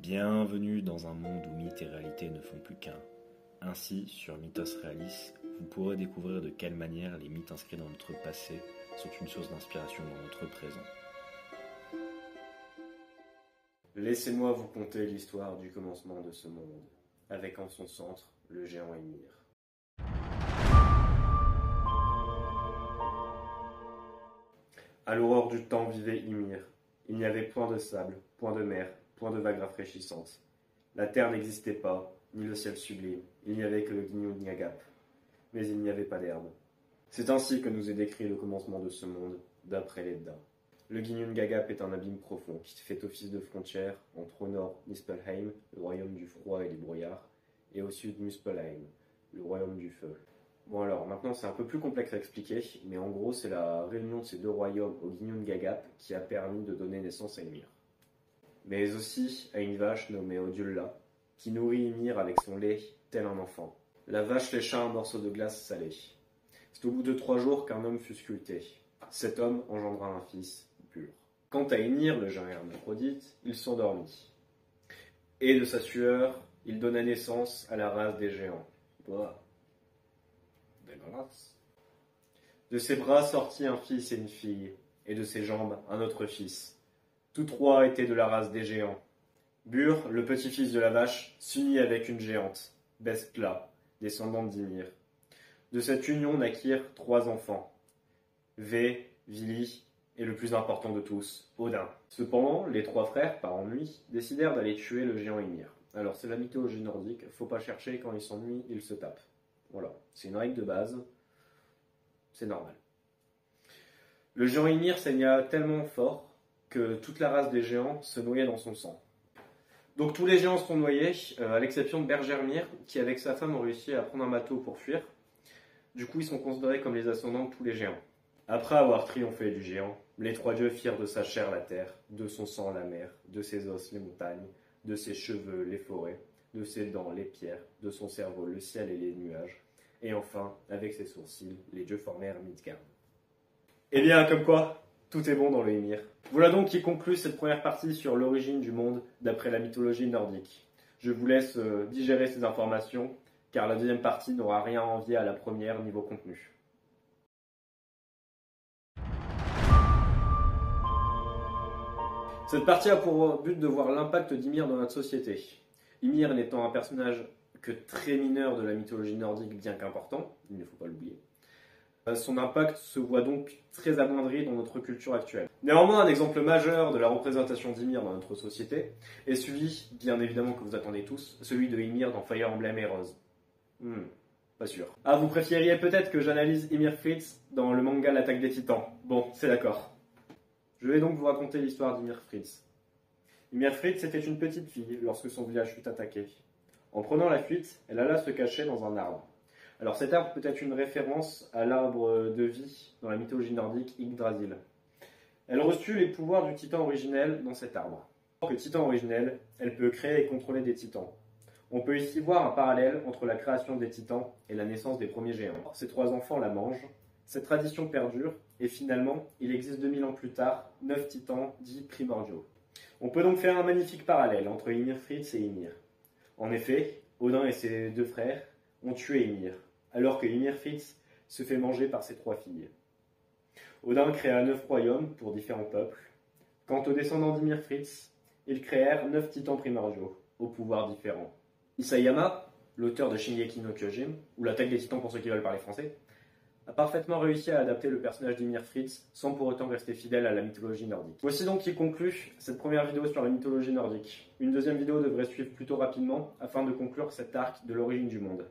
Bienvenue dans un monde où mythes et réalité ne font plus qu'un. Ainsi, sur Mythos Realis, vous pourrez découvrir de quelle manière les mythes inscrits dans notre passé sont une source d'inspiration dans notre présent. Laissez-moi vous conter l'histoire du commencement de ce monde, avec en son centre le géant Ymir. À l'aurore du temps vivait Ymir. Il n'y avait point de sable, point de mer, point de vagues rafraîchissantes. La terre n'existait pas, ni le ciel sublime, il n'y avait que le Ginnungagap. Mais il n'y avait pas d'herbe. C'est ainsi que nous est décrit le commencement de ce monde, d'après l'Edda. Le Ginnungagap est un abîme profond qui fait office de frontière entre au nord Muspelheim, le royaume du froid et des brouillards, et au sud Muspelheim, le royaume du feu. Bon alors, maintenant c'est un peu plus complexe à expliquer, mais en gros c'est la réunion de ces deux royaumes au Ginnungagap qui a permis de donner naissance à Ymir. Mais aussi à une vache nommée Odulla, qui nourrit Ymir avec son lait tel un enfant. La vache lécha un morceau de glace salée. C'est au bout de 3 jours qu'un homme fut sculpté. Cet homme engendra un fils, Bur. Quant à Ymir, le géant hermaphrodite, il s'endormit. Et de sa sueur, il donna naissance à la race des géants. Bah. Dégueulasse. De ses bras sortit un fils et une fille, et de ses jambes un autre fils. Tous trois étaient de la race des géants. Bur, le petit-fils de la vache, s'unit avec une géante, Bestla, descendante d'Ymir. De cette union naquirent 3 enfants, Ve, Vili et le plus important de tous, Odin. Cependant, les 3 frères, par ennui, décidèrent d'aller tuer le géant Ymir. Alors c'est la mythologie nordique, faut pas chercher, quand ils s'ennuient, ils se tapent. Voilà, c'est une règle de base, c'est normal. Le géant Ymir saigna tellement fort que toute la race des géants se noyait dans son sang. Donc tous les géants sont noyés, à l'exception de Bergermir, qui avec sa femme ont réussi à prendre un bateau pour fuir. Du coup, ils sont considérés comme les ascendants de tous les géants. Après avoir triomphé du géant, les 3 dieux firent de sa chair la terre, de son sang la mer, de ses os les montagnes, de ses cheveux les forêts, de ses dents les pierres, de son cerveau le ciel et les nuages, et enfin, avec ses sourcils, les dieux formèrent Midgard. Eh bien, comme quoi, tout est bon dans le Ymir. Voilà donc qui conclut cette première partie sur l'origine du monde d'après la mythologie nordique. Je vous laisse digérer ces informations, car la deuxième partie n'aura rien à envier à la première niveau contenu. Cette partie a pour but de voir l'impact d'Ymir dans notre société. Ymir n'étant un personnage que très mineur de la mythologie nordique, bien qu'important, il ne faut pas l'oublier. Son impact se voit donc très amoindri dans notre culture actuelle. Néanmoins, un exemple majeur de la représentation d'Ymir dans notre société est celui, bien évidemment que vous attendez tous, celui de Ymir dans Fire Emblem Heroes. Pas sûr. Ah, vous préfériez peut-être que j'analyse Ymir Fritz dans le manga L'Attaque des Titans. Bon, c'est d'accord. Je vais donc vous raconter l'histoire d'Ymir Fritz. Ymir Fritz était une petite fille lorsque son village fut attaqué. En prenant la fuite, elle alla se cacher dans un arbre. Alors cet arbre peut être une référence à l'arbre de vie dans la mythologie nordique Yggdrasil. Elle reçut les pouvoirs du titan originel dans cet arbre. En tant que titan originel, elle peut créer et contrôler des titans. On peut ici voir un parallèle entre la création des titans et la naissance des premiers géants. Ces 3 enfants la mangent, cette tradition perdure, et finalement, il existe 2000 ans plus tard, 9 titans dits primordiaux. On peut donc faire un magnifique parallèle entre Ymir Fritz et Ymir. En effet, Odin et ses 2 frères ont tué Ymir, alors que Ymir Fritz se fait manger par ses 3 filles. Odin créa 9 royaumes pour différents peuples. Quant aux descendants d'Ymir Fritz, ils créèrent 9 titans primordiaux, aux pouvoirs différents. Isayama, l'auteur de Shingeki no Kyojin, ou l'Attaque des Titans pour ceux qui veulent parler français, a parfaitement réussi à adapter le personnage d'Ymir Fritz sans pour autant rester fidèle à la mythologie nordique. Voici donc qui conclut cette première vidéo sur la mythologie nordique. Une deuxième vidéo devrait suivre plutôt rapidement afin de conclure cet arc de l'origine du monde.